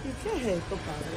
¿Y qué es esto, padre?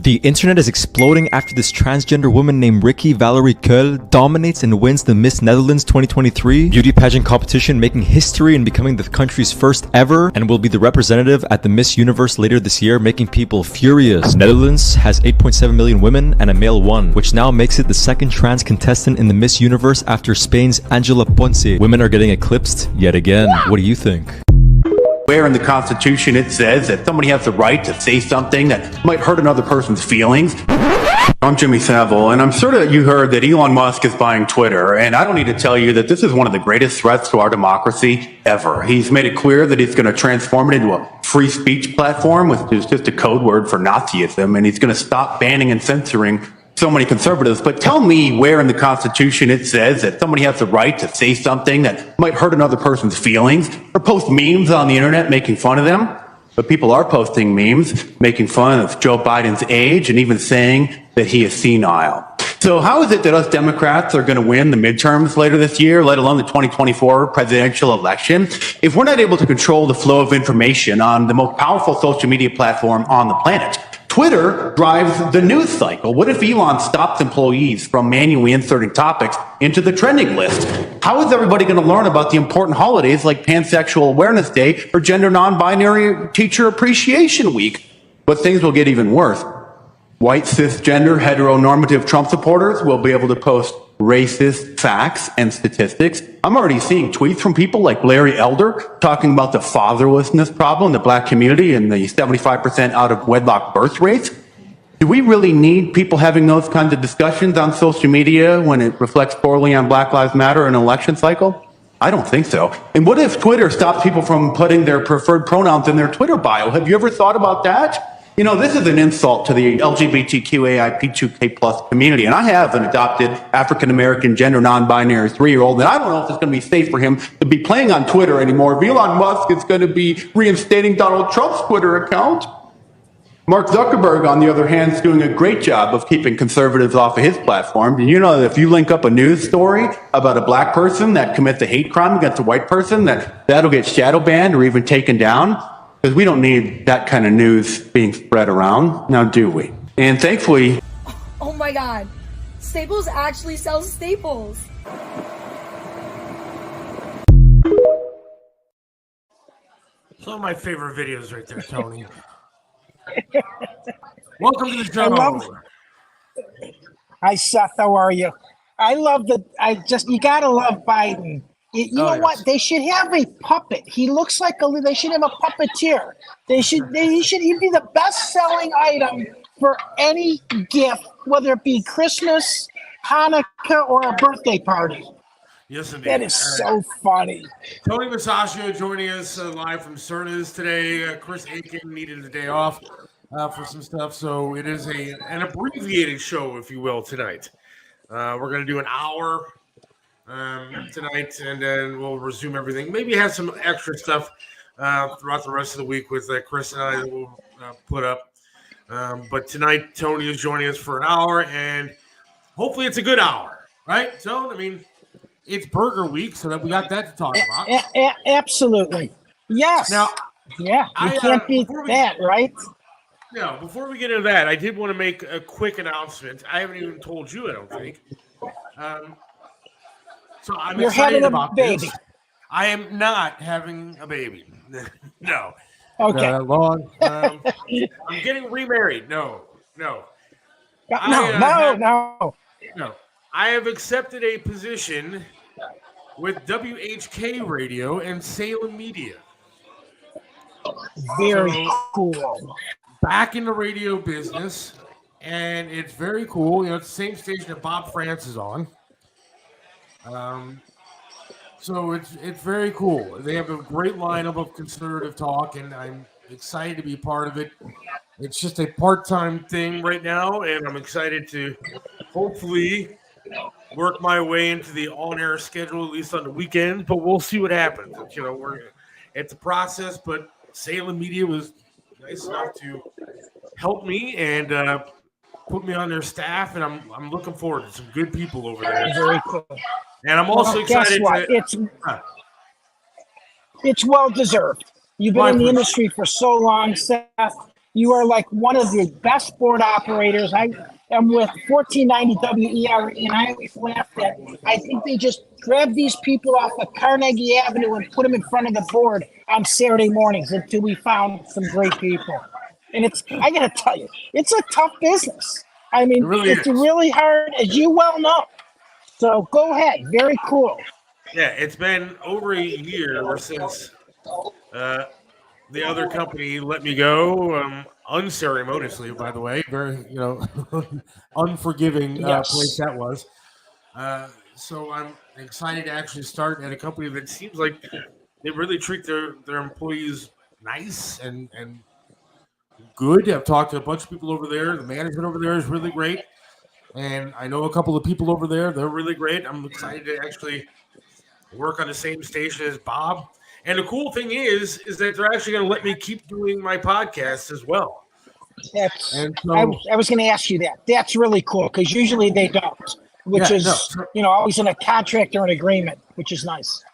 The internet is exploding after this transgender woman named Ricky Valerie Keul dominates and wins the Miss Netherlands 2023 beauty pageant competition, making history and becoming the country's first ever, and will be the representative at the Miss Universe later this year, making people furious. Netherlands has 8.7 million women and a male one, which now makes it the second trans contestant in the Miss Universe after Spain's Angela Ponce. Women are getting eclipsed yet again. What do you think? Where in the Constitution it says that somebody has the right to say something that might hurt another person's feelings. I'm Jimmy Savile, and I'm sure that you heard that Elon Musk is buying Twitter, and I don't need to tell you that this is one of the greatest threats to our democracy ever. He's made it clear that he's going to transform it into a free speech platform, which is just a code word for Nazism, and he's going to stop banning and censoring so many conservatives. But tell me where in the Constitution it says that somebody has the right to say something that might hurt another person's feelings, or post memes on the internet making fun of them. But people are posting memes making fun of Joe Biden's age and even saying that he is senile. So how is it that us Democrats are going to win the midterms later this year, let alone the 2024 presidential election, if we're not able to control the flow of information on the most powerful social media platform on the planet? Twitter drives the news cycle. What if Elon stops employees from manually inserting topics into the trending list? How is everybody going to learn about the important holidays like Pansexual Awareness Day or Gender Non-Binary Teacher Appreciation Week? But things will get even worse. White, cisgender, heteronormative Trump supporters will be able to post racist facts and statistics. I'm already seeing tweets from people like Larry Elder talking about the fatherlessness problem in the black community and the 75% out of wedlock birth rates. Do we really need people having those kinds of discussions on social media when it reflects poorly on Black Lives Matter in an election cycle? I don't think so. And what if Twitter stops people from putting their preferred pronouns in their Twitter bio? Have you ever thought about that? You know, this is an insult to the LGBTQAIP2K plus community. And I have an adopted African-American gender non-binary 3-year-old, and I don't know if it's going to be safe for him to be playing on Twitter anymore. If Elon Musk is going to be reinstating Donald Trump's Twitter account. Mark Zuckerberg, on the other hand, is doing a great job of keeping conservatives off of his platform. And you know that if you link up a news story about a black person that commits a hate crime against a white person, that'll get shadow banned or even taken down. Because we don't need that kind of news being spread around, now do we? And thankfully... Oh my god, Staples actually sells staples. Some of my favorite videos right there, Tony. Welcome to the show. Hi, Seth. How are you? I love you gotta love Biden. You know what? They should have a puppet. He looks like they should have a puppeteer. He should be the best-selling item for any gift, whether it be Christmas, Hanukkah, or a birthday party. Yes, indeed. That is so funny. Tony Musachio joining us live from Cernas today. Chris Aiken needed a day off for some stuff, so it is an abbreviated show, if you will, tonight. We're going to do an hour tonight, and then we'll resume everything. Maybe have some extra stuff throughout the rest of the week with Chris and I that we'll put up. But tonight, Tony is joining us for an hour, and hopefully it's a good hour, right, Tony? I mean, it's Burger Week, so that we got that to talk about. Absolutely. Yes. Now, you can't beat that, right? No, before we get into that, I did want to make a quick announcement. I haven't even told you, I don't think. So I'm You're excited having a about baby. this. I am not having a baby. No. Okay. I'm getting remarried. No. No. I have accepted a position with WHK Radio and Salem Media. Very cool. Back in the radio business, and it's very cool. You know, it's the same station that Bob France is on. So it's very cool. They have a great lineup of conservative talk, and I'm excited to be part of it. It's just a part-time thing right now, and I'm excited to hopefully work my way into the on-air schedule, at least on the weekends, but we'll see what happens. It's a process, but Salem Media was nice enough to help me and put me on their staff, and I'm looking forward to some good people over there. Very cool. And I'm also excited. It's well deserved. You've been in the industry for so long, Seth. You are like one of the best board operators. I am with 1490 WER, and I always laugh that I think they just grab these people off of Carnegie Avenue and put them in front of the board on Saturday mornings until we found some great people. And I got to tell you, it's a tough business. I mean, it's really hard, as you well know. So go ahead. Very cool. Yeah, it's been over a year since the other company let me go, unceremoniously, by the way. Very, unforgiving place that was. So I'm excited to actually start at a company that seems like they really treat their employees nice and good. I've talked to a bunch of people over there. The management over there is really great. And I know a couple of people over there. They're really great. I'm excited to actually work on the same station as Bob. And the cool thing is that they're actually going to let me keep doing my podcast as well. I was going to ask you that. That's really cool because usually they don't, which is always in a contract or an agreement, which is nice.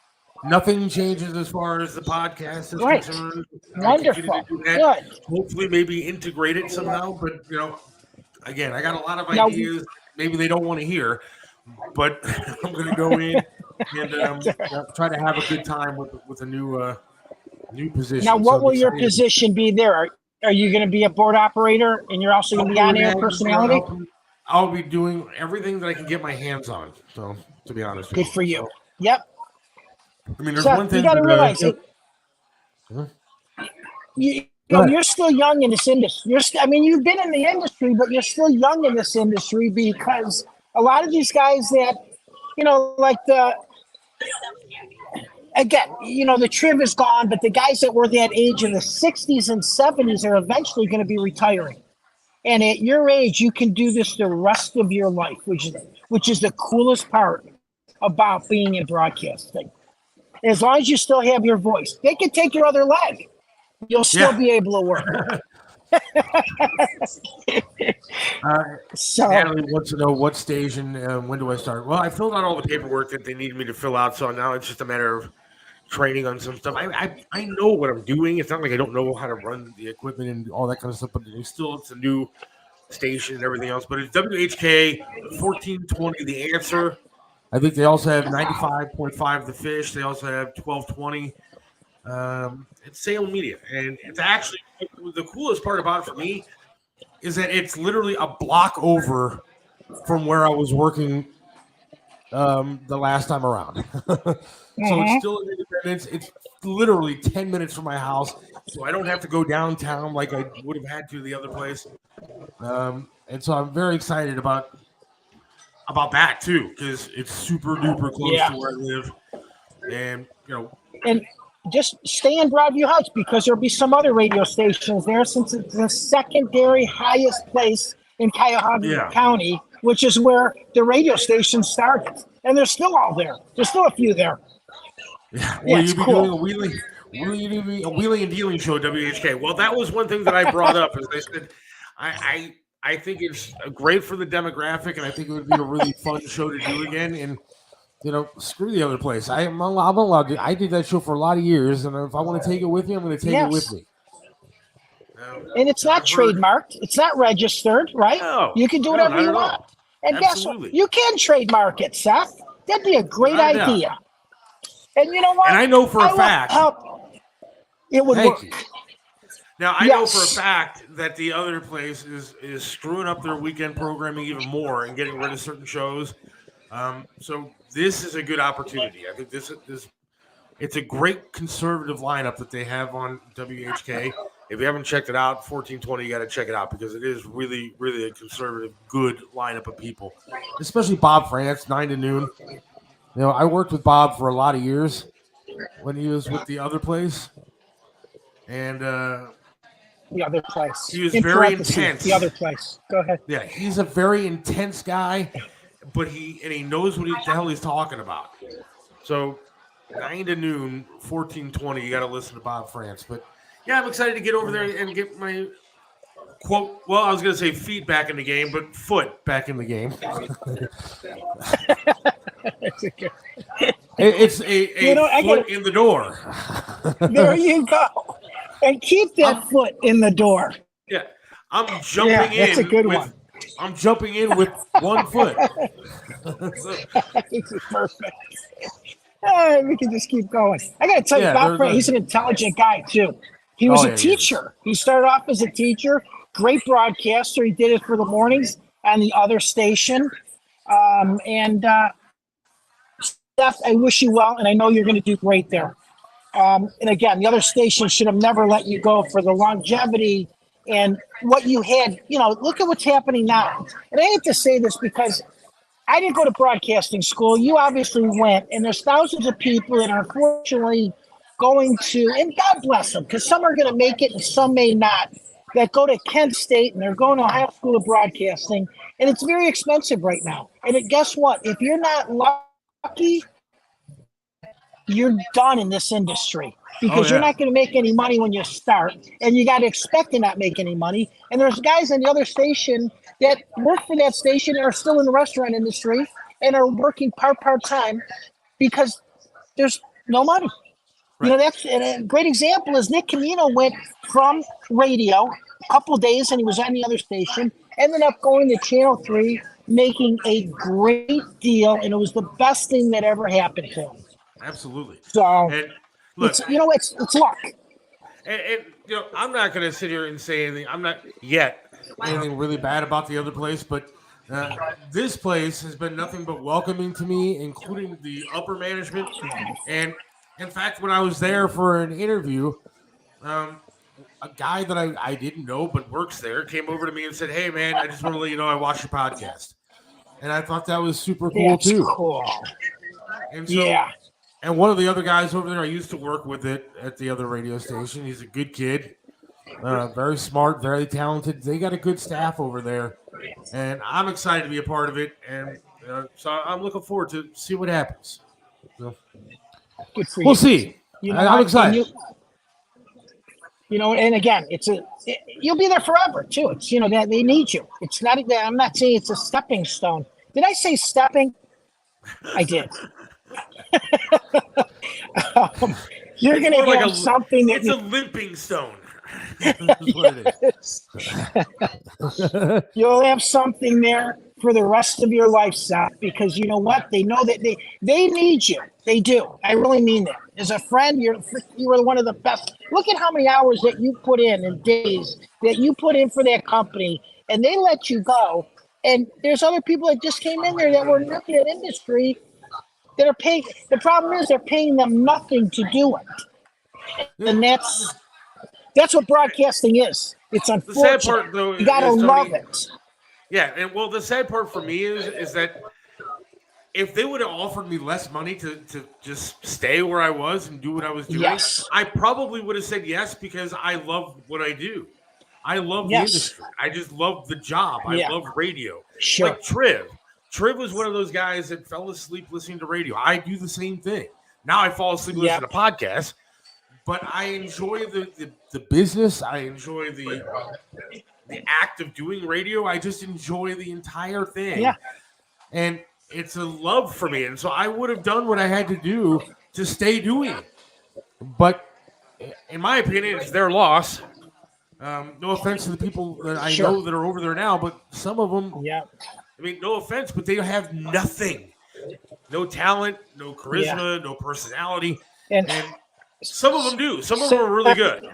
Nothing changes as far as the podcast is concerned. Wonderful. Good. Hopefully, maybe integrate it somehow. But again, I got a lot of ideas. Maybe they don't want to hear, but I'm going to go in and try to have a good time with a new position. Now, what will your position be there? Are you going to be a board operator, and you're also going to be on-air personality? I'll be doing everything that I can get my hands on. So, to be honest, good for you. Yep. I mean, there's one thing you got to realize you're still young in this industry. You've been in the industry, but you're still young in this industry because a lot of these guys that, the Triv is gone, but the guys that were that age in the 60s and 70s are eventually going to be retiring. And at your age, you can do this the rest of your life, which is the coolest part about being in broadcasting. As long as you still have your voice, they can take your other leg. You'll still be able to work. Natalie wants to know what station, when do I start? Well, I filled out all the paperwork that they needed me to fill out, so now it's just a matter of training on some stuff. I know what I'm doing. It's not like I don't know how to run the equipment and all that kind of stuff, but it's a new station and everything else. But it's WHK 1420, The Answer. I think they also have 95.5 The Fish. They also have 1220. It's Salem Media, and it's actually the coolest part about it for me is that it's literally a block over from where I was working the last time around. So it's still in Independence. It's literally 10 minutes from my house, so I don't have to go downtown like I would have had to the other place. And so I'm very excited about that too, because it's super duper close to where I live, and just stay in Broadview Heights because there'll be some other radio stations there since it's the secondary highest place in Cuyahoga County, which is where the radio station started, and they're still all there. There's still a few there. Yeah, will you be doing a wheeling and dealing show at WHK? Well, that was one thing that I brought up. Is I said, I think it's great for the demographic, and I think it would be a really fun show to do again. And screw the other place. I'm allowed to. I did that show for a lot of years, and if I want to take it with me, I'm going to take it with me. And it's not trademarked. It's not registered, right? No, you can do whatever you want. And guess what? You can trademark it, Seth. That'd be a great idea. And you know what? And I know for a fact it would work. Now, I know for a fact that the other place is screwing up their weekend programming even more and getting rid of certain shows. So this is a good opportunity. I think it's a great conservative lineup that they have on WHK. If you haven't checked it out, 1420, you got to check it out because it is really, really a conservative, good lineup of people. Especially Bob France, 9 to noon. I worked with Bob for a lot of years when he was with the other place. And the other place. He was very intense. The other place. Go ahead. Yeah, he's a very intense guy. but he knows what the hell he's talking about. So 9 to noon, 14:20. You got to listen to Bob France. But yeah, I'm excited to get over there and get my quote. Well, I was going to say feet back in the game, but foot back in the game. It's a foot in the door. There you go. And keep that foot in the door. Yeah, I'm jumping in. That's a good one. I'm jumping in with 1 foot. This is perfect. We can just keep going. I got to tell you, Bob Frank, he's an intelligent guy, too. He was a teacher. He started off as a teacher, great broadcaster. He did it for the mornings on the other station. Seth, I wish you well, and I know you're going to do great there. And again, the other station should have never let you go for the longevity and what you had. Look at what's happening now. And I hate to say this because I didn't go to broadcasting school. You obviously went, and there's thousands of people that are unfortunately going to, and God bless them, because some are going to make it and some may not, that go to Kent State and they're going to high school of broadcasting, and it's very expensive right now. And guess what? If you're not lucky, you're done in this industry because you're not going to make any money when you start, and you got to expect to not make any money. And there's guys on the other station that work for that station and are still in the restaurant industry and are working part-time because there's no money. Right. That's a great example is Nick Camino went from radio a couple of days and he was on the other station, ended up going to Channel 3, making a great deal, and it was the best thing that ever happened to him. Absolutely. So, and look, it's luck. And I'm not going to sit here and say anything. I'm not yet anything really bad about the other place, but this place has been nothing but welcoming to me, including the upper management. And in fact, when I was there for an interview, a guy that I didn't know but works there came over to me and said, "Hey, man, I just want to let you know I watched your podcast," and I thought that was super cool. That's too. Cool. And so, and one of the other guys over there, I used to work with it at the other radio station. He's a good kid, very smart, very talented. They got a good staff over there, and I'm excited to be a part of it. And so I'm looking forward to see what happens. So, good for we'll you. See. I'm excited. And again, you'll be there forever too. It's that they need you. It's not. I'm not saying it's a stepping stone. Did I say stepping? I did. You're going to have something that it's a limping stone. That's what it is. You'll have something there for the rest of your life, Seth, because you know what? They know that they need you. They do. I really mean that. As a friend, you were one of the best. Look at how many hours that you put in and days that you put in for that company, and they let you go. And there's other people that just came in there that were new to that industry that are paying. The problem is they're paying them nothing to do it. And that's what broadcasting is. It's unfortunate. The sad part, though, you gotta love it. Yeah, and the sad part for me is that if they would have offered me less money to just stay where I was and do what I was doing, I probably would have said yes because I love what I do. I love the industry. I just love the job. I love radio. Sure. Like Triv. Triv was one of those guys that fell asleep listening to radio. I do the same thing. Now I fall asleep listening to podcasts, but I enjoy the business. I enjoy the act of doing radio. I just enjoy the entire thing. Yeah. And it's a love for me. And so I would have done what I had to do to stay doing it. But in my opinion, it's their loss. No offense to the people that I know that are over there now, but some of them, I mean, no offense, but they have nothing. No talent, no charisma, no personality. And some of them do. Some of them are really good.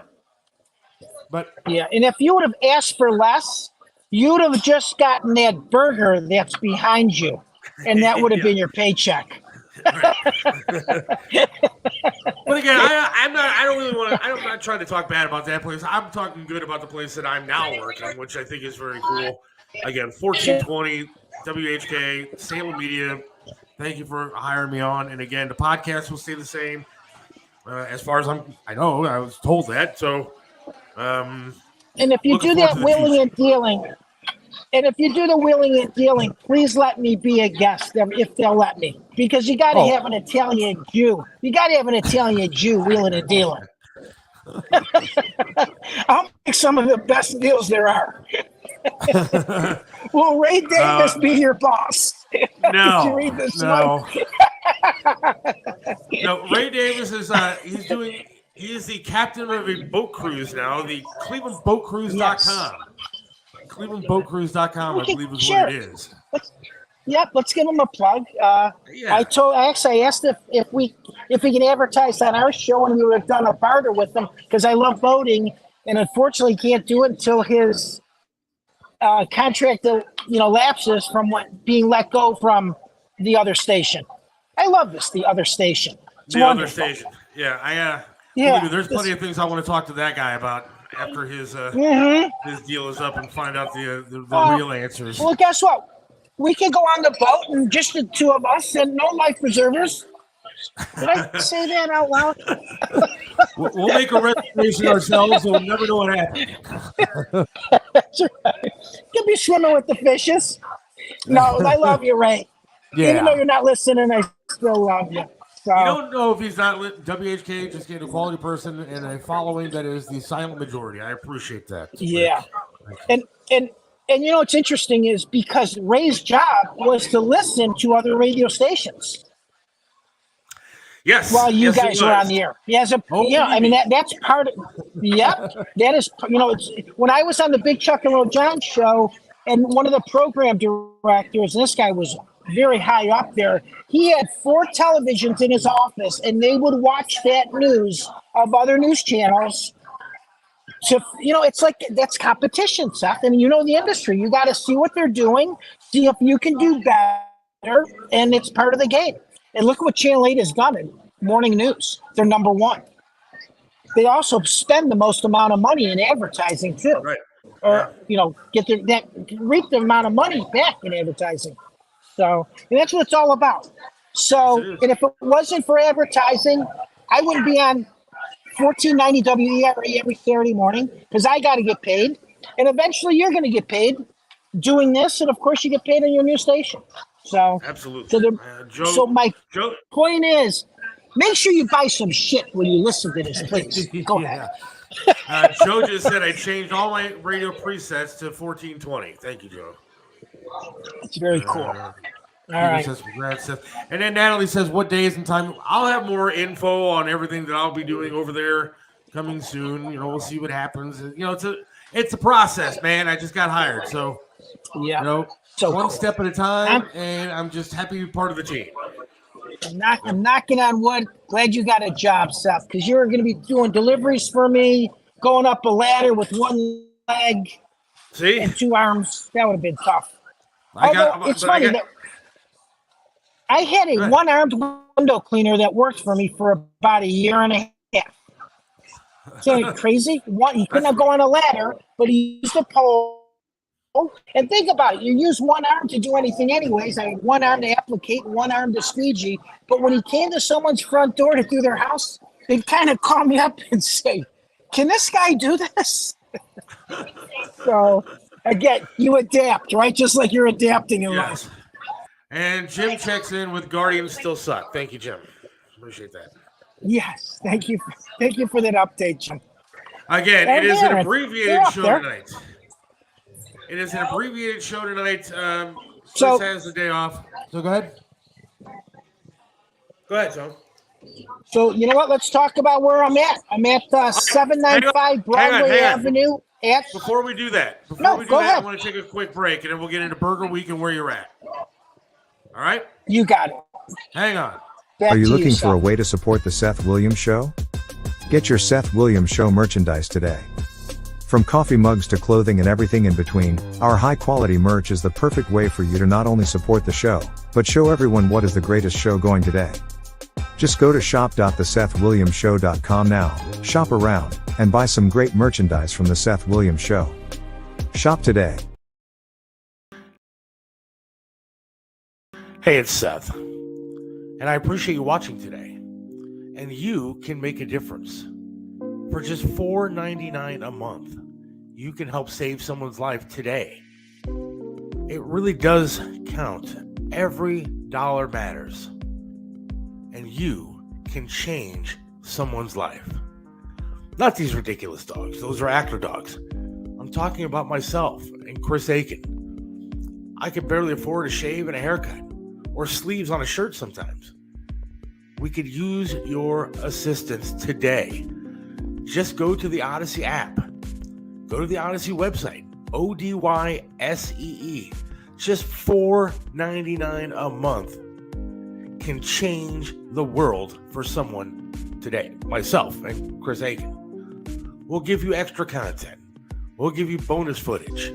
But and if you would have asked for less, you'd have just gotten that burger that's behind you, and that would have been your paycheck. But again, I'm not trying to talk bad about that place. I'm talking good about the place that I'm now working, which I think is very cool. Again, 1420 WHK Salem Media. Thank you for hiring me on. And again, the podcast will stay the same. As far as I was told that. So, and if you do that willing and dealing, And if you do the wheeling and dealing, please let me be a guest if they'll let me, because you got to have an Italian Jew. You got to have an Italian Jew wheeling and dealing. I'll make some of the best deals there are. Will Ray Davis be your boss? No, Did you read this no. one? No, Ray Davis is he is the captain of a boat cruise now, the ClevelandBoatCruise.com. Yes. ClevelandBoatCruise.com, I believe is what it is. Let's give him a plug. Yeah. I asked if we can advertise on our show, and we would have done a barter with him, because I love boating, and unfortunately can't do it until his contract lapses from being let go from the other station. I love the other station. It's wonderful. Other station. Yeah, Yeah, believe me, there's plenty of things I want to talk to that guy about after his deal is up and find out the real answers. Well, guess what? We can go on the boat, and just the two of us, and no life preservers. Did I say that out loud? We'll make a reservation ourselves, so we'll never know what happened. That's right. You'll be swimming with the fishes. No, I love you, Ray. Yeah. Even though you're not listening, I still love you. So, You don't know if he's not WHK, just getting a quality person and a following that is the silent majority. I appreciate that. yeah. And what's interesting is because Ray's job was to listen to other radio stations Yes. while you yes, guys were on the air. He has that's part of. Yep, that is. It's when I was on the Big Chuck and Roll John show, and one of the program directors, and this guy was very high up there. He had 4 televisions in his office, and they would watch that news of other news channels. So, it's like that's competition, Seth. And the industry. You got to see what they're doing, see if you can do better, and it's part of the game. And look what Channel 8 has done in morning news. They're number 1. They also spend the most amount of money in advertising too, Right. or reap the amount of money back in advertising. So, and that's what it's all about. So, and if it wasn't for advertising, I wouldn't be on 1490 WERA every Saturday morning, because I got to get paid. And eventually you're going to get paid doing this. And of course you get paid on your new station. So, absolutely. So my point is, make sure you buy some shit when you listen to this, please. Go ahead. Joe just said I changed all my radio presets to 1420. Thank you, Joe. It's very cool. All right. Says, congrats, Seth. And then Natalie says, what days and time? I'll have more info on everything that I'll be doing over there coming soon. We'll see what happens. It's a process, man. I just got hired. So, so one step at a time, and I'm just happy to be part of the team. I'm knocking on wood. Glad you got a job, Seth, because you're going to be doing deliveries for me, going up a ladder with one leg and 2 arms. That would have been tough. It's funny that I had a one-armed window cleaner that worked for me for about a year and a half. Isn't it crazy? He couldn't go on a ladder, but he used a pole. And think about it. You use one arm to do anything anyways. I had one arm to applicate, one arm to squeegee. But when he came to someone's front door to do their house, they'd kind of call me up and say, can this guy do this? So, again, you adapt, right? Just like you're adapting in life. And Jim checks in with Guardians Still Suck. Thank you, Jim. Appreciate that. Yes. Thank you. Thank you for that update, Jim. Again, it is an abbreviated show tonight. It is an abbreviated show tonight. So has the day off. So go ahead. Go ahead, John. So you know what? Let's talk about where I'm at. I'm at 795 Broadway Avenue. Before we do that, I want to take a quick break, and then we'll get into Burger Week and where you're at. All right? You got it. Hang on. Are you looking for a way to support the Seth Williams Show? Get your Seth Williams Show merchandise today. From coffee mugs to clothing and everything in between, our high-quality merch is the perfect way for you to not only support the show, but show everyone what is the greatest show going today. Just go to shop.thesethwilliamsshow.com now, shop around, and buy some great merchandise from the Seth Williams Show. Shop today. Hey, it's Seth, and I appreciate you watching today. And you can make a difference. For just $4.99 a month, you can help save someone's life today. It really does count. Every dollar matters. And you can change someone's life. Not these ridiculous dogs. Those are actor dogs. I'm talking about myself and Chris Aiken. I can barely afford a shave and a haircut or sleeves on a shirt sometimes. We could use your assistance today. Just go to the Odyssey app. Go to the Odyssey website, ODYSEE. Just $4.99 a month can change the world for someone today. Myself and Chris Aiken. We'll give you extra content. We'll give you bonus footage.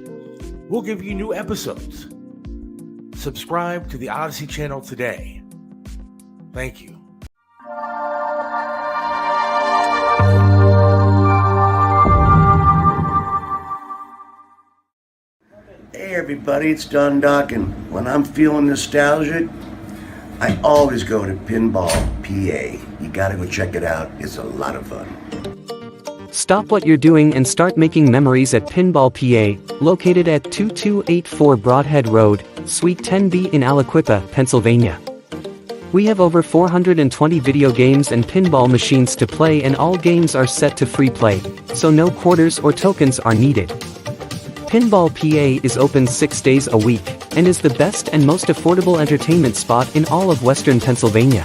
We'll give you new episodes. Subscribe to the Odyssey channel today. Thank you. Hey everybody, it's Don Dockin. When I'm feeling nostalgic, I always go to Pinball PA. You gotta go check it out. It's a lot of fun. Stop what you're doing and start making memories at Pinball PA, located at 2284 Broadhead Road, Suite 10B in Aliquippa, Pennsylvania. We have over 420 video games and pinball machines to play, and all games are set to free play, so no quarters or tokens are needed. Pinball PA is open 6 days a week, and is the best and most affordable entertainment spot in all of Western Pennsylvania.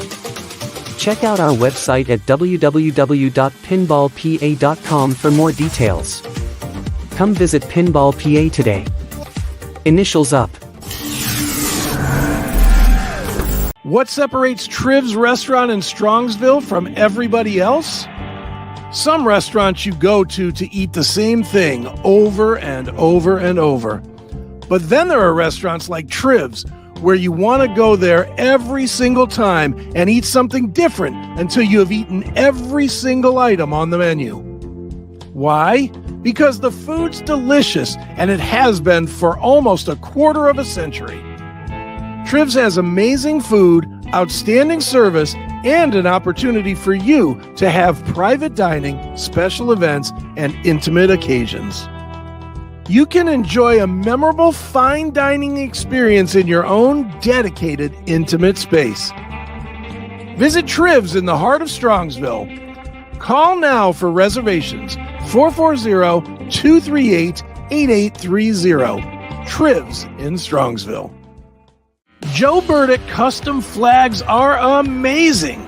Check out our website at www.pinballpa.com for more details. Come visit Pinball PA today. Initials up. What separates Triv's Restaurant in Strongsville from everybody else? Some restaurants you go to eat the same thing over and over and over. But then there are restaurants like Triv's, where you want to go there every single time and eat something different until you have eaten every single item on the menu. Why? Because the food's delicious, and it has been for almost a quarter of a century. Triv's has amazing food, outstanding service, and an opportunity for you to have private dining, special events, and intimate occasions. You can enjoy a memorable fine dining experience in your own dedicated, intimate space. Visit Triv's in the heart of Strongsville. Call now for reservations, 440-238-8830. Triv's in Strongsville. Joe Burdick custom flags are amazing.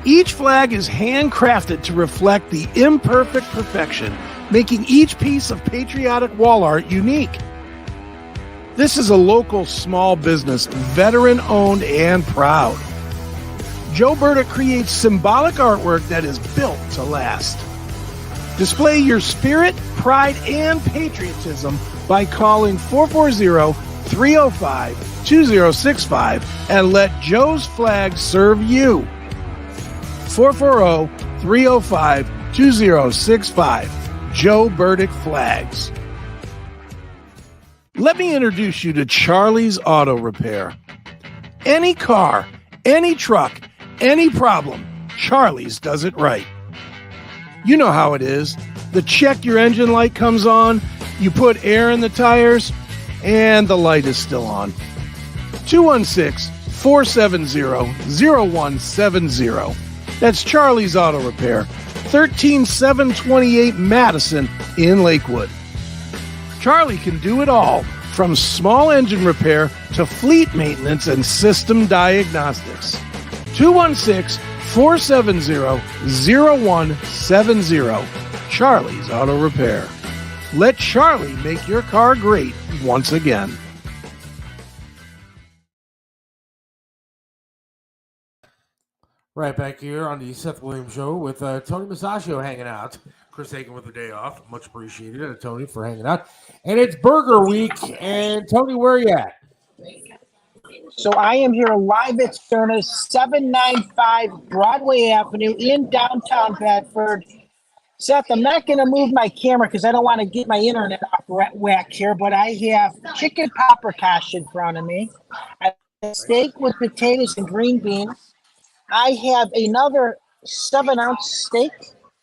Each flag is handcrafted to reflect the imperfect perfection, making each piece of patriotic wall art unique. This is a local small business, veteran-owned and proud. Joe Burdick creates symbolic artwork that is built to last. Display your spirit, pride, and patriotism by calling 440-305-2065 and let Joe's flag serve you. 440-305-2065. Joe Burdick Flags. Let me introduce you to Charlie's Auto Repair. Any car, any truck, any problem, Charlie's does it right. You know how it is. The check your engine light comes on, you put air in the tires, and the light is still on. 216-470-0170. That's Charlie's Auto Repair, 13728 Madison in Lakewood. Charlie can do it all, from small engine repair to fleet maintenance and system diagnostics. 216-470-0170. Charlie's Auto Repair. Let Charlie make your car great once again. Right back here on the Seth Williams Show with Tony Musachio hanging out. Chris Aiken with the day off. Much appreciated, Tony, for hanging out. And it's Burger Week. And Tony, where are you at? So I am here live at Cerna's, 795 Broadway Avenue in downtown Bedford. Seth, I'm not going to move my camera because I don't want to get my internet off whack here, but I have chicken paprikash in front of me. I have steak with potatoes and green beans. I have another 7-ounce steak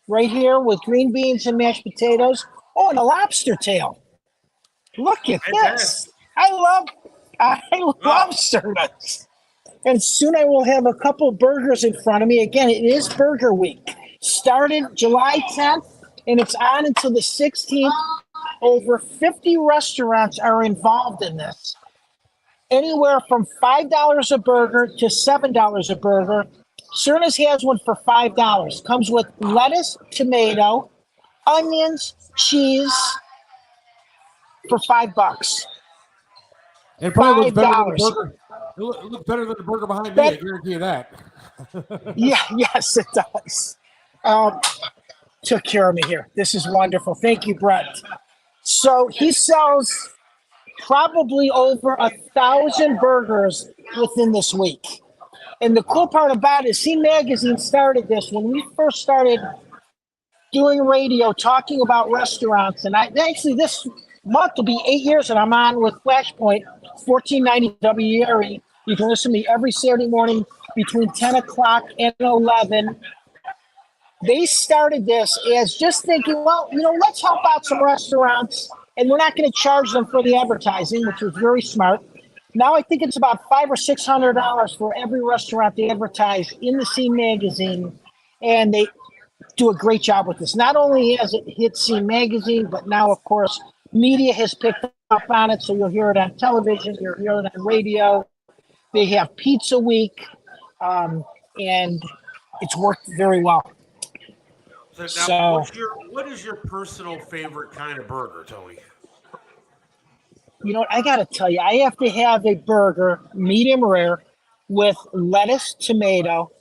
right here with green beans and mashed potatoes. Oh, and a lobster tail. Look at this. I love Cernas. And soon I will have a couple burgers in front of me. Again, it is Burger Week. Started July 10th, and it's on until the 16th. Over 50 restaurants are involved in this. Anywhere from $5 a burger to $7 a burger. Cernas has one for $5. Comes with lettuce, tomato, onions, cheese for $5. It probably looks better than the $5. burger. It looks better than the burger behind me. I guarantee you that. Yes, it does. Took care of me here. This is wonderful. Thank you, Brett. So he sells probably over 1,000 burgers within this week. And the cool part about it is Scene Magazine started this when we first started doing radio, talking about restaurants. And actually this month will be 8 years that I'm on with Flashpoint, 1490 WERE. You can listen to me every Saturday morning between 10 o'clock and 11. They started this as just thinking, well, let's help out some restaurants, and we're not going to charge them for the advertising, which was very smart. Now I think it's about $500 or $600 for every restaurant they advertise in the Scene Magazine, and they do a great job with this. Not only has it hit Scene Magazine, but now, of course, media has picked up on it, so you'll hear it on television, you'll hear it on radio. They have Pizza Week, and it's worked very well. So what is your personal favorite kind of burger, Tony? You know what? I got to tell you, I have to have a burger, medium rare, with lettuce, tomato,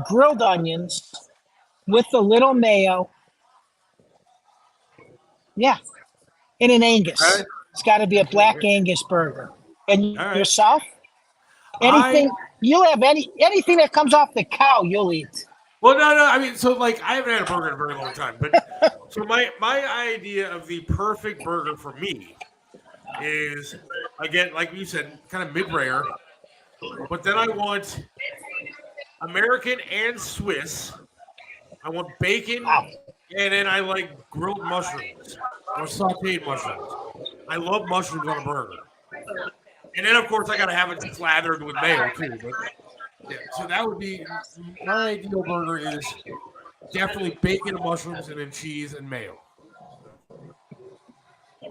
grilled onions, with a little mayo. Yeah. And an Angus. Right. It's got to be a black Angus burger. And yourself? Anything, you'll have anything that comes off the cow, you'll eat. Well, no. I mean, so like I haven't had a burger in a very long time, but so my idea of the perfect burger for me is, again, like you said, kind of mid-rare, but then I want American and Swiss. I want bacon, and then I like grilled mushrooms or sauteed mushrooms. I love mushrooms on a burger. And then, of course, I got to have it slathered with mayo, too. But, yeah, so that would be my ideal burger is definitely bacon and mushrooms and then cheese and mayo.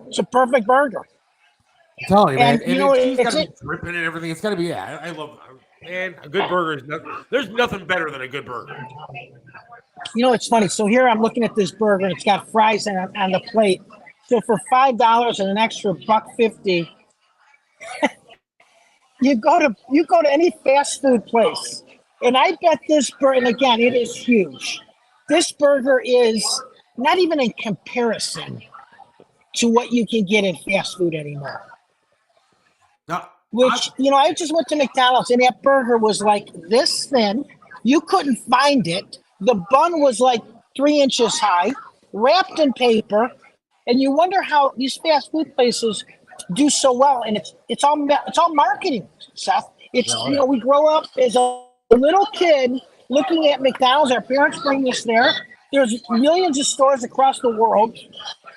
It's a perfect burger. I'm telling you, man. And it's got to be dripping and everything. It's got to be, I love it. Man, a good burger is there's nothing better than a good burger. It's funny. So here I'm looking at this burger, and it's got fries on the plate. So for $5 and an extra $1.50, you go to any fast food place, and I bet this burger, and again, it is huge. This burger is not even in comparison to what you can get in fast food anymore. I just went to McDonald's, and that burger was like this thin. You couldn't find it. The bun was like 3 inches high, wrapped in paper, and you wonder how these fast food places do so well. And it's all marketing, Seth. It's we grow up as a little kid looking at McDonald's. Our parents bring us there. There's millions of stores across the world,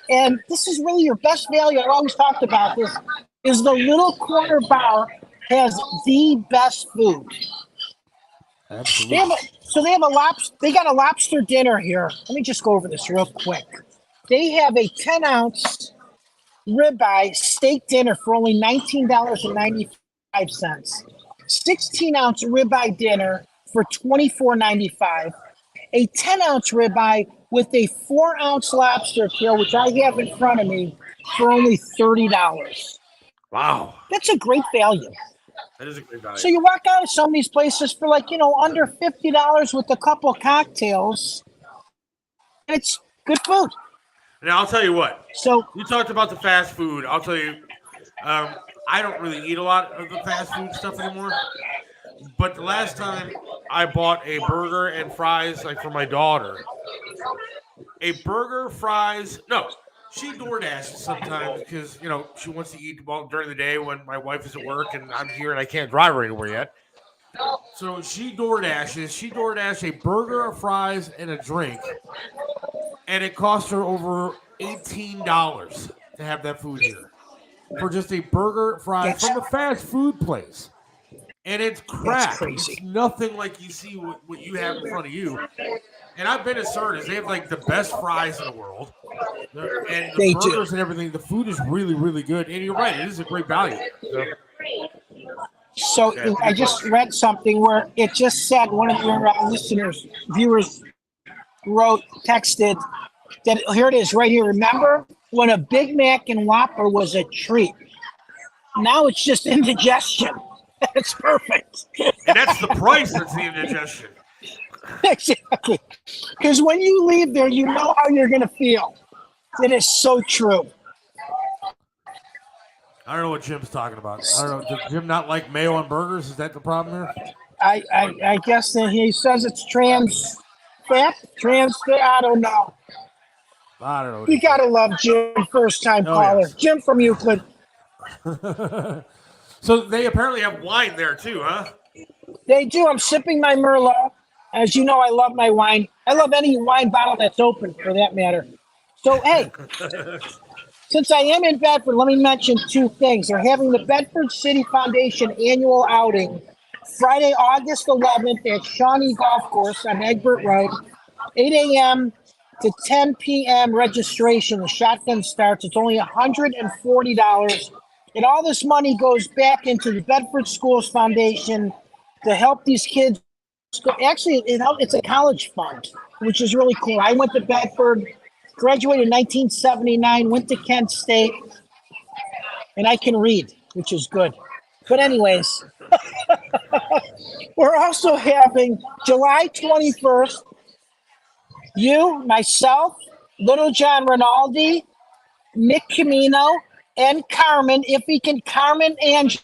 and this is really your best value. I always talked about this. Is the little corner bar has the best food. Absolutely. They got a lobster dinner here. Let me just go over this real quick. They have a 10-ounce ribeye steak dinner for only $19.95. 16-ounce ribeye dinner for $24.95. A 10-ounce ribeye with a 4-ounce lobster tail, which I have in front of me, for only $30. Wow. That's a great value. That is a great value. So you walk out of some of these places for under $50 with a couple cocktails. And it's good food. Now, I'll tell you what. So you talked about the fast food. I'll tell you, I don't really eat a lot of the fast food stuff anymore. But the last time I bought a burger and fries, like for my daughter, a burger, fries, no. She DoorDashes sometimes because, she wants to eat during the day when my wife is at work and I'm here and I can't drive her anywhere yet. So she DoorDashes. She DoorDashed a burger, a fries, and a drink. And it cost her over $18 to have that food here. for just a burger fry from a fast food place. And it's crap. That's crazy. It's nothing like you see what you have in front of you. And I've been to Certas. They have like the best fries in the world. And the burgers and everything. The food is really, really good. And you're right. It is a great value. So I just read something where it just said one of your viewers texted that here it is right here. Remember when a Big Mac and Whopper was a treat? Now it's just indigestion. It's perfect. And that's the price that's the indigestion. Exactly. Because when you leave there, you know how you're going to feel. It is so true. I don't know what Jim's talking about. I don't know. Does Jim not like mayo on burgers? Is that the problem here? I guess that he says it's trans fat. I don't know. I don't know. You got to love Jim, first time caller. Yes. Jim from Euclid. So they apparently have wine there too, huh? They do. I'm sipping my Merlot. As you know, I love my wine. I love any wine bottle that's open, for that matter. So, hey, since I am in Bedford, let me mention two things. They're having the Bedford City Foundation annual outing Friday, August 11th at Shawnee Golf Course on Egbert Road, 8 a.m. to 10 p.m. registration. The shotgun starts. It's only $140. And all this money goes back into the Bedford Schools Foundation to help these kids. Actually, it's a college fund, which is really cool. I went to Bedford, graduated in 1979, went to Kent State, and I can read, which is good. But anyways, we're also having July 21st, you, myself, Little John Rinaldi, Nick Camino, and Carmen Angelo,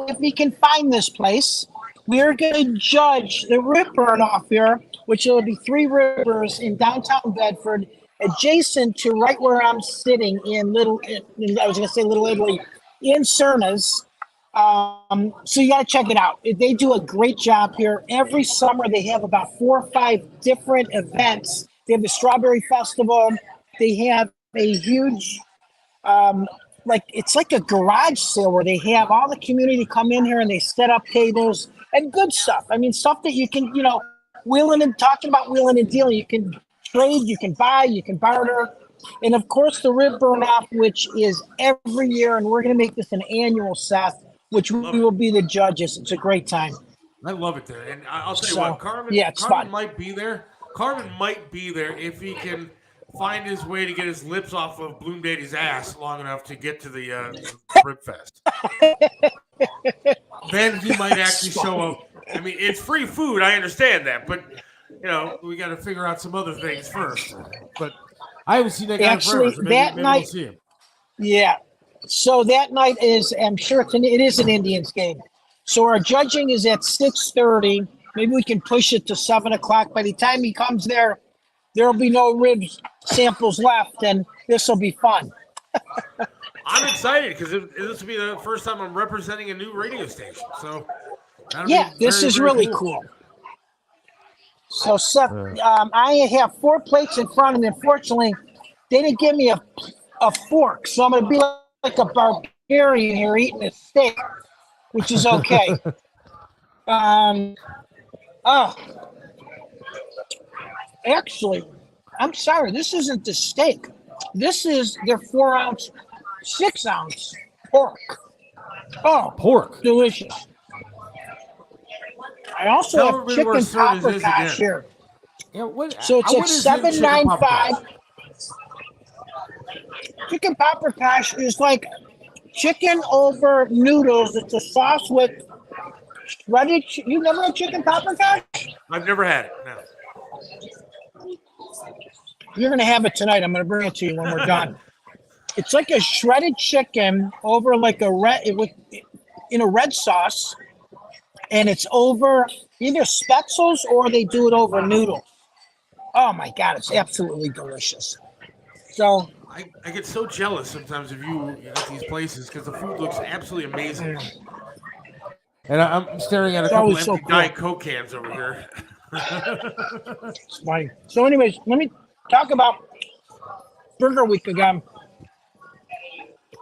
if we can find this place. We are going to judge the rib burn off here, which will be 3 rivers in downtown Bedford, adjacent to right where I'm sitting in Little Italy, in Cernas. So you got to check it out. They do a great job here. Every summer they have about 4 or 5 different events. They have the Strawberry Festival. They have a huge, it's like a garage sale where they have all the community come in here and they set up tables and good stuff. I mean, stuff that you can, wheeling and dealing. You can trade, you can buy, you can barter. And of course, the rib burn off, which is every year. And we're going to make this an annual, Seth, which we will be the judges. It's a great time. I love it there. And I'll tell you what, Carmen might be there. Carmen might be there if he can find his way to get his lips off of Bloom Daddy's ass long enough to get to the Rib Fest. Then he might actually show up. I mean, it's free food. I understand that. But, we got to figure out some other things first. But I haven't seen that guy forever. So maybe we'll see him. Yeah. So that night is, I'm sure it is an Indians game. So our judging is at 6:30. Maybe we can push it to 7 o'clock. By the time he comes there, there'll be no ribs samples left, and this will be fun. I'm excited because this will be the first time I'm representing a new radio station. So this is really cool. So Seth, I have 4 plates in front of me. Unfortunately, they didn't give me a fork, so I'm going to be like a barbarian here eating a steak, which is okay. Actually, I'm sorry. This isn't the steak. This is their 4-ounce, 6-ounce pork. Oh, pork. Delicious. I also have chicken paprikash here. Yeah, so it's at $7.95. Chicken paprikash is like chicken over noodles. It's a sauce with shredded. You never had chicken paprikash? I've never had it. No. You're gonna have it tonight. I'm gonna bring it to you when we're done. It's like a shredded chicken over like in a red sauce, and it's over either spetzels or they do it over noodles. Oh my God, it's absolutely delicious. So I get so jealous sometimes of you at these places because the food looks absolutely amazing. And I'm staring at a couple empty Diet Coke cans over here. It's funny. So anyways, let me talk about Burger Week again.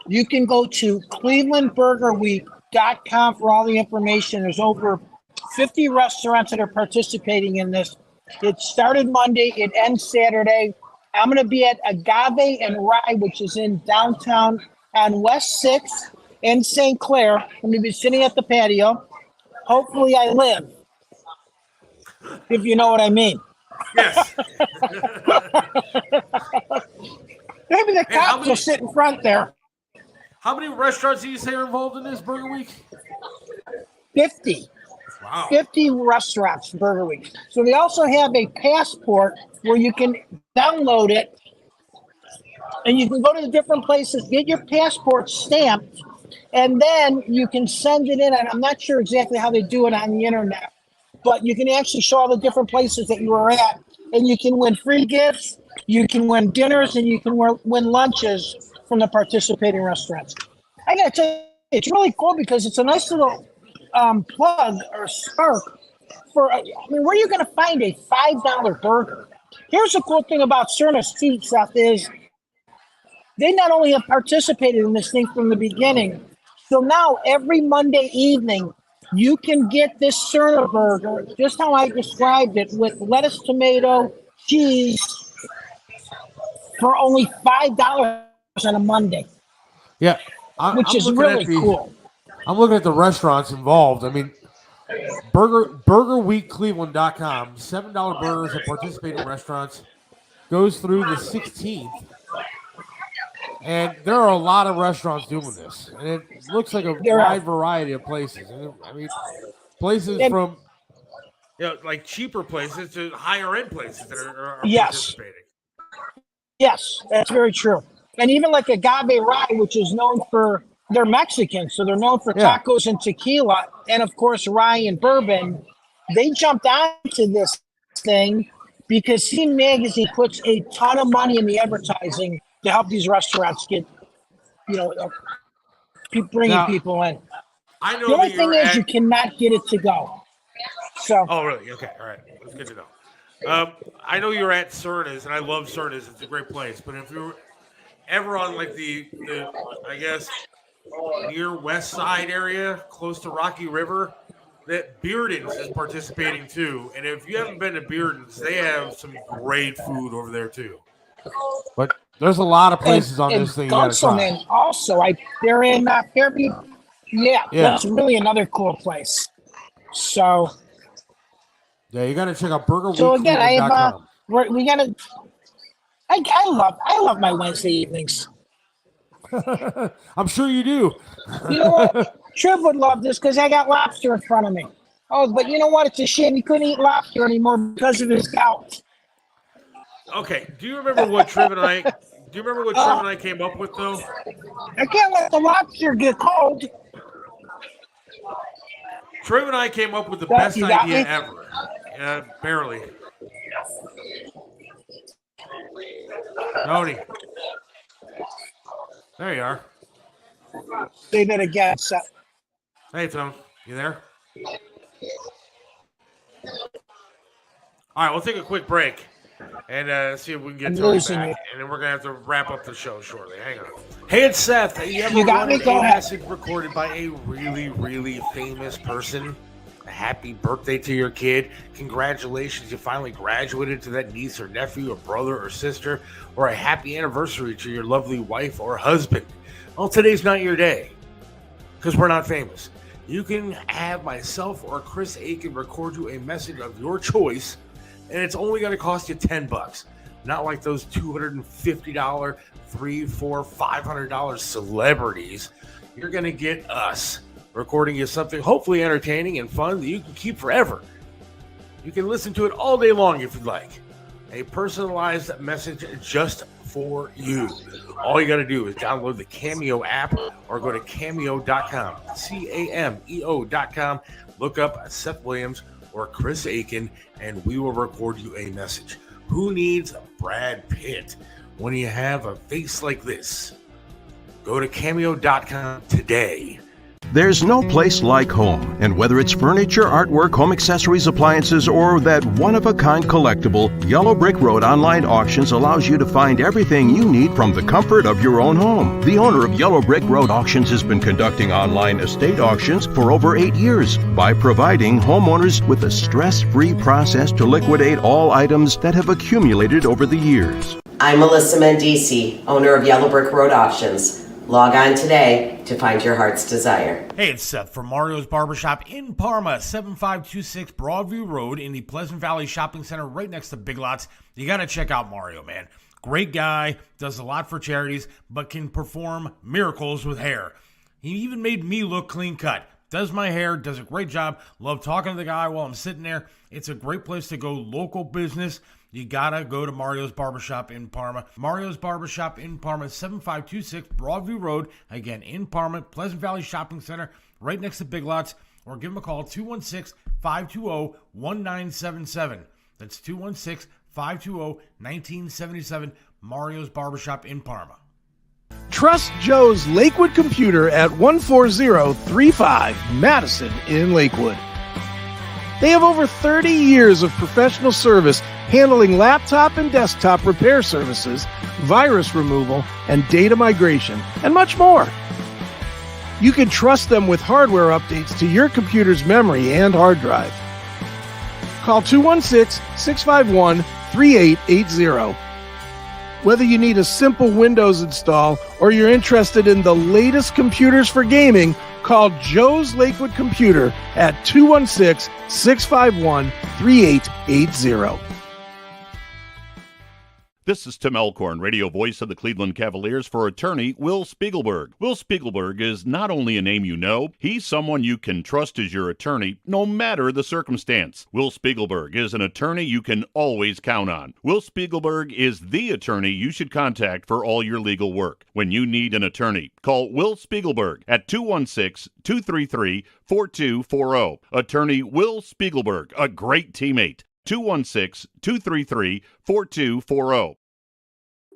You can go to clevelandburgerweek.com for all the information. There's over 50 restaurants that are participating in this. It started Monday. It ends Saturday. I'm going to be at Agave and Rye, which is in downtown on West 6th in St. Clair. I'm going to be sitting at the patio. Hopefully I live, if you know what I mean. Yes. Maybe the cops will sit in front there. How many restaurants do you say are involved in this Burger Week? 50. Wow. 50 restaurants for Burger Week. So they also have a passport where you can download it and you can go to the different places, get your passport stamped, and then you can send it in. And I'm not sure exactly how they do it on the internet, but you can actually show all the different places that you were at, and you can win free gifts, you can win dinners, and you can win lunches from the participating restaurants. I gotta tell you, it's really cool because it's a nice little plug or spark for, I mean, where are you going to find a $5 burger? Here's the cool thing about Cerna's too, Seth, is they not only have participated in this thing from the beginning, so now every Monday evening, you can get this Cerna burger, just how I described it, with lettuce, tomato, cheese, for only $5 on a Monday. Yeah. Which is really cool. I'm looking at the restaurants involved. I mean, BurgerWeekCleveland.com, $7 burgers at participating restaurants, goes through the 16th. And there are a lot of restaurants doing this. And it looks like a wide variety of places. I mean, places from, like cheaper places to higher end places that are participating. Yes, that's very true. And even like Agave Rye, which is known for, they're Mexican, so they're known for tacos and tequila, and of course rye and bourbon. They jumped onto this thing because Scene Magazine puts a ton of money in the advertising to help these restaurants get, keep bringing people in. I know the only thing is you cannot get it to go. So. Oh, really? Okay, all right. That's good to know. I know you're at Cerna's, and I love Cerna's. It's a great place. But if you're ever on like the I guess near West Side area, close to Rocky River, that Bearden's is participating too. And if you haven't been to Bearden's, they have some great food over there too. But there's a lot of places on this thing. Gunselman also, they're in Fairview. Yeah, that's really another cool place. So. Yeah, you got to check out Burger Week. So again, I love my Wednesday evenings. I'm sure you do. You know what? Triv would love this because I got lobster in front of me. Oh, but you know what? It's a shame he couldn't eat lobster anymore because of his gout. Okay. Do you remember what Triv and I? Do you remember what Triv and I came up with though? I can't let the lobster get cold. Triv and I came up with the best idea ever. Yeah, barely. Tony. There you are. Say that again, Seth. Hey, Tony. You there? All right, we'll take a quick break and see if we can get Tony back. And then we're going to have to wrap up the show shortly. Hang on. Hey, it's Seth. You got me? Go ahead. Message recorded by a really, really famous person. A happy birthday to your kid. Congratulations, you finally graduated to that niece or nephew or brother or sister, or a happy anniversary to your lovely wife or husband. Well, today's not your day because we're not famous. You can have myself or Chris Aiken record you a message of your choice, and it's only going to cost you $10. Not like those $250, $300, $400, $500 celebrities. You're going to get us recording you something hopefully entertaining and fun that you can keep forever. You can listen to it all day long if you'd like. A personalized message just for you. All you got to do is download the Cameo app or go to cameo.com, cameo.com. Look up Seth Williams or Chris Aiken, and we will record you a message. Who needs Brad Pitt when you have a face like this? Go to cameo.com today. There's no place like home, and whether it's furniture, artwork, home accessories, appliances, or that one-of-a-kind collectible, Yellow Brick Road Online Auctions allows you to find everything you need from the comfort of your own home. The owner of Yellow Brick Road Auctions has been conducting online estate auctions for over 8 years by providing homeowners with a stress-free process to liquidate all items that have accumulated over the years. I'm Melissa Mendici, owner of Yellow Brick Road Auctions. Log on today to find your heart's desire. Hey, it's Seth from Mario's Barbershop in Parma, 7526 Broadview Road in the Pleasant Valley Shopping Center right next to Big Lots. You got to check out Mario, man. Great guy, does a lot for charities, but can perform miracles with hair. He even made me look clean cut. Does my hair, does a great job. Love talking to the guy while I'm sitting there. It's a great place to go, local business. You gotta go to Mario's Barbershop in Parma. Mario's Barbershop in Parma, 7526 Broadview Road. Again, in Parma, Pleasant Valley Shopping Center, right next to Big Lots. Or give them a call, 216-520-1977. That's 216-520-1977. Mario's Barbershop in Parma. Trust Joe's Lakewood Computer at 14035 Madison in Lakewood. They have over 30 years of professional service handling laptop and desktop repair services, virus removal, and data migration, and much more. You can trust them with hardware updates to your computer's memory and hard drive. Call 216-651-3880. Whether you need a simple Windows install or you're interested in the latest computers for gaming, call Joe's Lakewood Computer at 216-651-3880. This is Tim Elkhorn, radio voice of the Cleveland Cavaliers for attorney Will Spiegelberg. Will Spiegelberg is not only a name you know, he's someone you can trust as your attorney no matter the circumstance. Will Spiegelberg is an attorney you can always count on. Will Spiegelberg is the attorney you should contact for all your legal work. When you need an attorney, call Will Spiegelberg at 216-233-4240. Attorney Will Spiegelberg, a great teammate. 216-233-4240.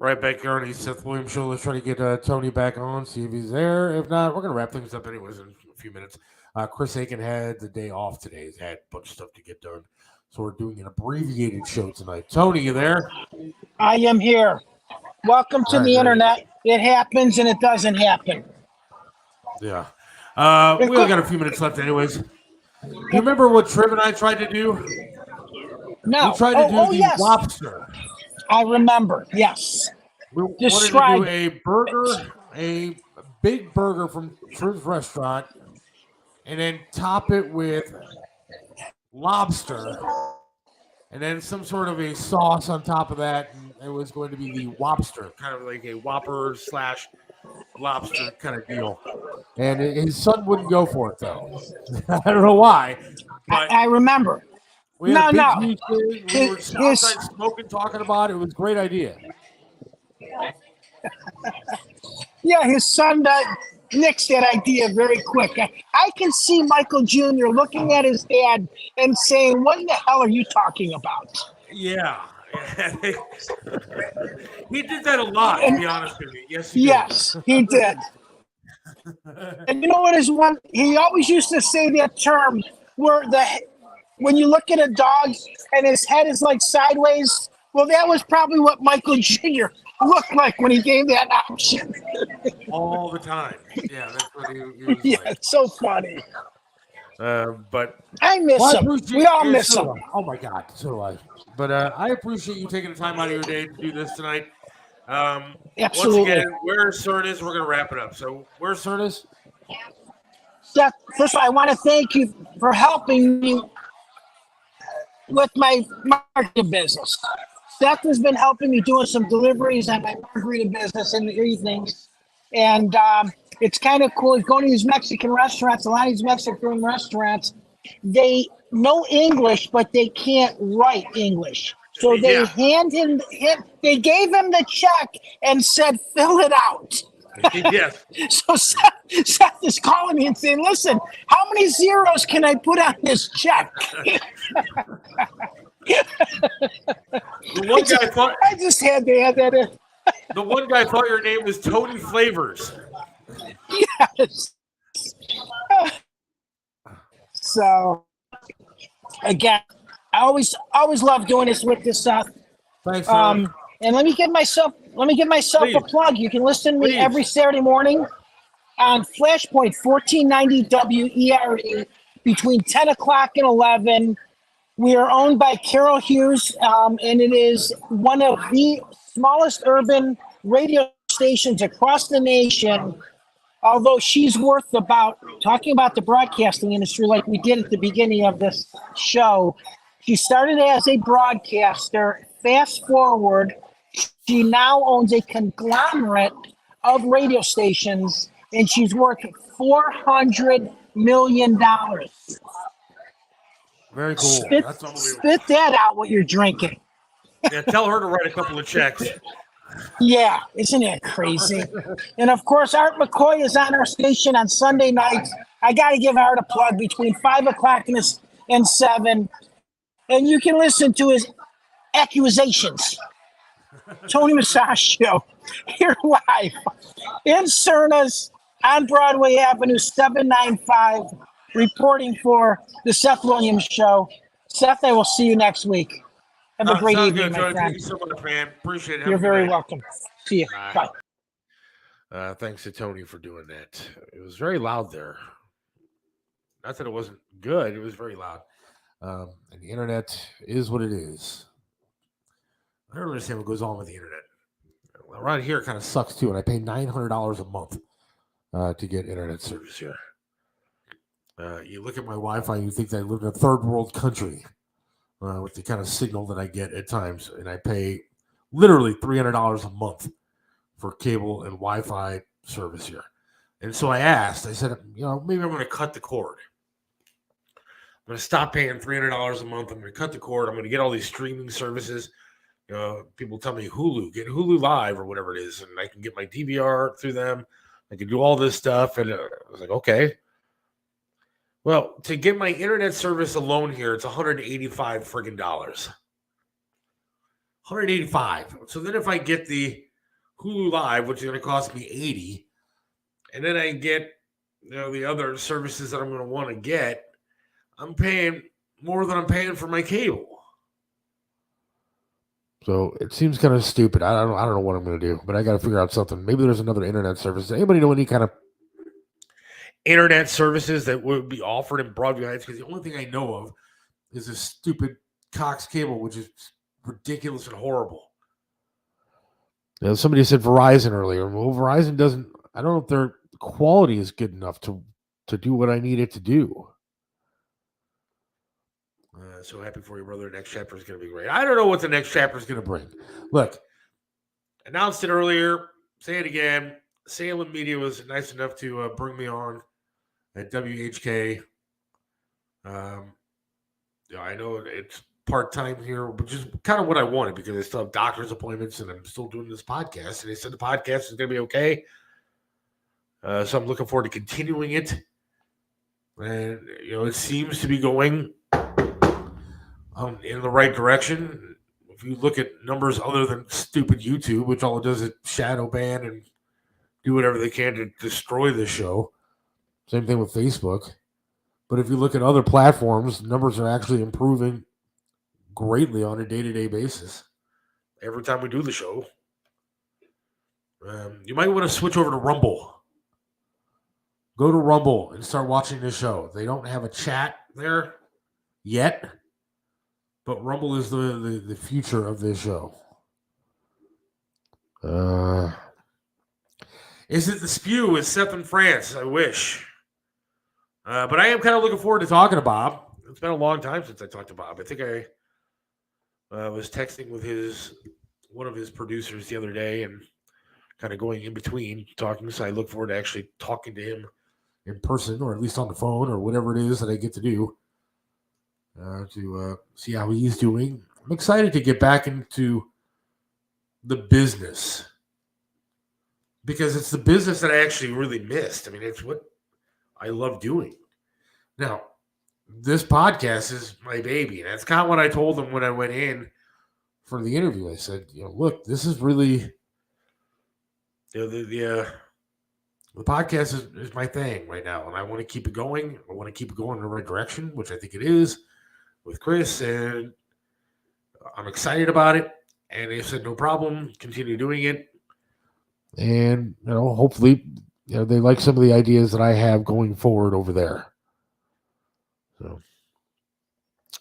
Right back here on the Seth Williams Show. Let's try to get Tony back on, see if he's there. If not, we're going to wrap things up anyways in a few minutes. Chris Aiken had the day off today. He's had a bunch of stuff to get done. So we're doing an abbreviated show tonight. Tony, you there? I am here. Welcome to the internet. It happens and it doesn't happen. Yeah. We only got a few minutes left anyways. You remember what Triv and I tried to do? No. We tried to do the lobster. I remember. Yes. We wanted to do a burger, a big burger from Triv's Restaurant, and then top it with lobster, and then some sort of a sauce on top of that. And it was going to be the Whopster, kind of like a Whopper / lobster kind of deal. And his son wouldn't go for it, though. I don't know why. But I remember. We had a big meeting. We were outside smoking, talking about it. It was a great idea. Yeah, his son nixed that idea very quick. I can see Michael Jr. looking at his dad and saying, "What the hell are you talking about?" Yeah. He did that a lot, to be honest with you. Yes, he did. And you know what is one? He always used to say that term where when you look at a dog and his head is like sideways. Well, that was probably what Michael Jr. looked like when he gave that option. All the time. Yeah, that's what he was like. It's so funny. But I miss him. We all miss him. Oh my God, so do I. But I appreciate you taking the time out of your day to do this tonight. Absolutely. Once again, where's Cernus? We're going to wrap it up. So where's Cernus? Seth, first of all, I want to thank you for helping me with my marketing business. Seth has been helping me doing some deliveries on my margarita business in the evenings. And it's kind of cool. Going to these Mexican restaurants, a lot of these Mexican restaurants, they know English, but they can't write English. So they they gave him the check and said, fill it out. Yes. So Seth is calling me and saying, listen, how many zeros can I put on this check? I just had to add that in. The one guy thought your name was Tony Flavors. Yes. So, again, I always love doing this with this stuff. Thanks, Tony. And let me give myself Please. a plug. You can listen to me Please. every Saturday morning on Flashpoint 1490 WERE between 10 o'clock and 11. We are owned by Carol Hughes, and it is one of the smallest urban radio stations across the nation. Although she's worth talking about the broadcasting industry like we did at the beginning of this show. She started as a broadcaster. Fast forward, she now owns a conglomerate of radio stations, and she's worth $400 million. Very cool. That's unbelievable. Spit that out what you're drinking. Yeah, tell her to write a couple of checks. Yeah, isn't that crazy? And of course, Art McCoy is on our station on Sunday nights. I got to give Art a plug between 5 o'clock and 7. And you can listen to his accusations. Tony Musachio, here live in Cernas on Broadway Avenue 795, reporting for the Seth Williams Show. Seth, I will see you next week. Have a great evening, good, my Joey. friend. Thank you so much, man. Appreciate it. You're very welcome. See you. Bye. Thanks to Tony for doing that. It was very loud there. Not that it wasn't good. It was very loud. And the internet is what it is. I don't understand what goes on with the internet. Around here, it kind of sucks too. And I pay $900 a month to get internet service here. You look at my Wi-Fi, you think that I live in a third world country. With the kind of signal that I get at times. And I pay literally $300 a month for cable and Wi-Fi service here. And so I said, maybe I'm going to cut the cord. I'm going to stop paying $300 a month. I'm going to cut the cord. I'm going to get all these streaming services. People tell me get Hulu Live or whatever it is. And I can get my DVR through them. I can do all this stuff. And I was like, okay. Well, to get my internet service alone here, it's $185 friggin' dollars. $185. So then if I get the Hulu Live, which is going to cost me $80, and then I get the other services that I'm going to want to get, I'm paying more than I'm paying for my cable. So it seems kind of stupid. I don't know what I'm going to do, but I got to figure out something. Maybe there's another internet service. Does anybody know any kind of internet services that would be offered in Broadview Heights? Because the only thing I know of is this stupid Cox cable, which is ridiculous and horrible. Somebody said Verizon earlier. Well, Verizon doesn't. I don't know if their quality is good enough to do what I need it to do. So happy for you, brother. The next chapter is going to be great. I don't know what the next chapter is going to bring. Look, announced it earlier. Say it again. Salem Media was nice enough to bring me on at WHK. I know it's part-time here, which is kind of what I wanted because I still have doctor's appointments and I'm still doing this podcast. And they said the podcast is going to be okay. So I'm looking forward to continuing it. And, it seems to be going in the right direction. If you look at numbers other than stupid YouTube, which all it does is shadow ban and do whatever they can to destroy this show. Same thing with Facebook. But if you look at other platforms, numbers are actually improving greatly on a day-to-day basis. Every time we do the show. You might want to switch over to Rumble. Go to Rumble and start watching this show. They don't have a chat there yet. But Rumble is the future of this show. Is it the spew with Seth in France? I wish. But I am kind of looking forward to talking to Bob. It's been a long time since I talked to Bob. I think I was texting with one of his producers the other day and kind of going in between talking. So I look forward to actually talking to him in person or at least on the phone or whatever it is that I get to do to see how he's doing. I'm excited to get back into the business because it's the business that I actually really missed. I mean, it's what I love doing. Now, this podcast is my baby. And that's kind of what I told him when I went in for the interview. I said, look, this is really the The podcast is my thing right now, and I want to keep it going. I want to keep it going in the right direction, which I think it is with Chris, and I'm excited about it. And they said, no problem, continue doing it. And, hopefully, they like some of the ideas that I have going forward over there. So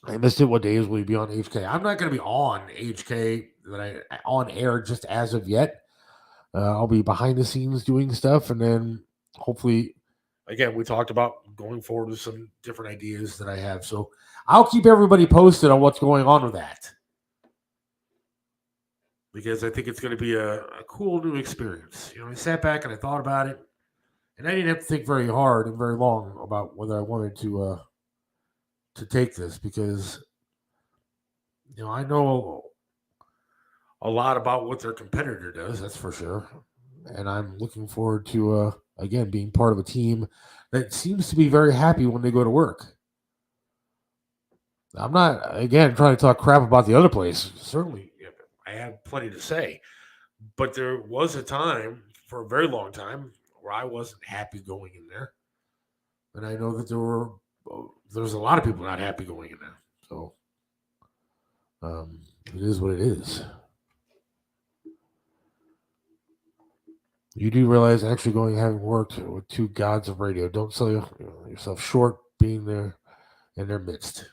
I missed it. What days will you be on HK? I'm not going to be on HK on air just as of yet. I'll be behind the scenes doing stuff, and then hopefully, again, we talked about going forward with some different ideas that I have. So I'll keep everybody posted on what's going on with that, because I think it's going to be a cool new experience. I sat back and I thought about it, and I didn't have to think very hard and very long about whether I wanted to take this, because I know a lot about what their competitor does, that's for sure. And I'm looking forward to, again, being part of a team that seems to be very happy when they go to work. I'm not, again, trying to talk crap about the other place. Certainly, I have plenty to say. But there was a time, for a very long time, where I wasn't happy going in there. And I know that there's a lot of people not happy going in there. So it is what it is. You do realize actually having worked with two gods of radio, don't sell yourself short being there in their midst.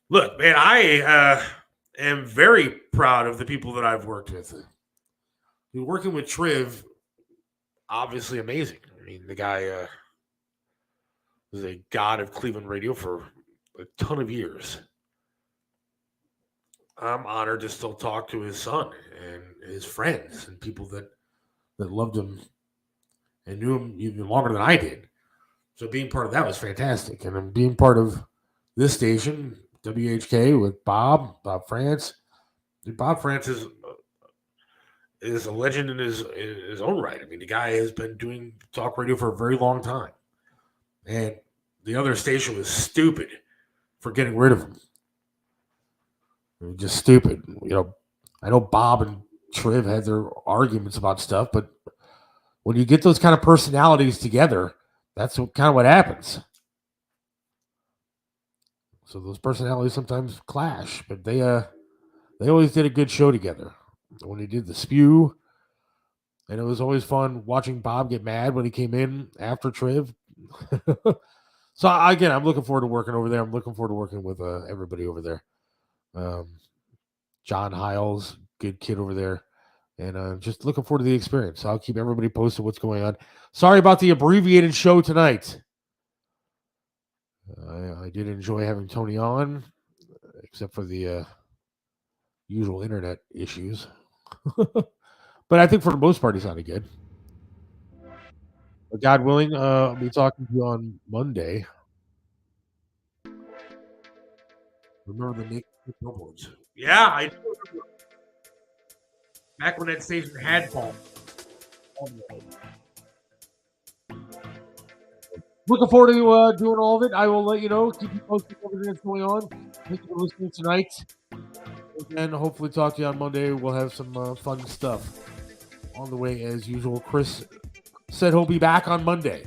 Look, man, I am very proud of the people that I've worked with. Working with Triv, obviously amazing. I mean, the guy was a god of Cleveland radio for a ton of years. I'm honored to still talk to his son and his friends and people that loved him and knew him even longer than I did. So being part of that was fantastic. And then being part of this station, WHK, with Bob France. Bob France is a legend in his own right. I mean, the guy has been doing talk radio for a very long time. And the other station was stupid for getting rid of him. Just stupid. I know Bob and Triv had their arguments about stuff, but when you get those kind of personalities together, that's what happens. So those personalities sometimes clash, but they always did a good show together. When he did the spew, and it was always fun watching Bob get mad when he came in after Triv. So again, I'm looking forward to working over there. I'm looking forward to working with everybody over there. John Hiles, good kid over there, and just looking forward to the experience. I'll keep everybody posted what's going on. Sorry about the abbreviated show tonight. I did enjoy having Tony on, except for the usual internet issues. But I think for the most part, he sounded good. But God willing, I'll be talking to you on Monday. Remember the Naked billboards? Yeah, I do. Back when that station had Paul. Looking forward to doing all of it. I will let you know. Keep you posted on everything that's going on. Thank you for listening tonight. And hopefully talk to you on Monday. We'll have some fun stuff on the way as usual. Chris said he'll be back on Monday.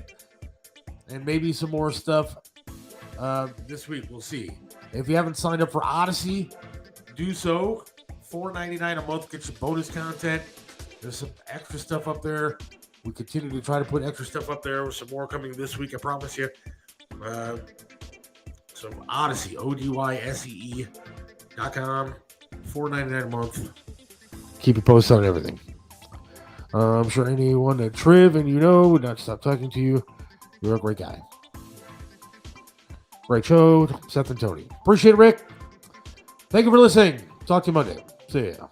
And maybe some more stuff this week. We'll see. If you haven't signed up for Odyssey, do so. $4.99 a month gets you bonus content. There's some extra stuff up there. We continue to try to put extra stuff up there. With some more coming this week, I promise you. So Odyssey, ODYSEE.com, $4.99 a month. Keep you posted on everything. I'm sure anyone at Triv and would not stop talking to you. You're a great guy. Great show, Seth and Tony. Appreciate it, Rick. Thank you for listening. Talk to you Monday. See ya.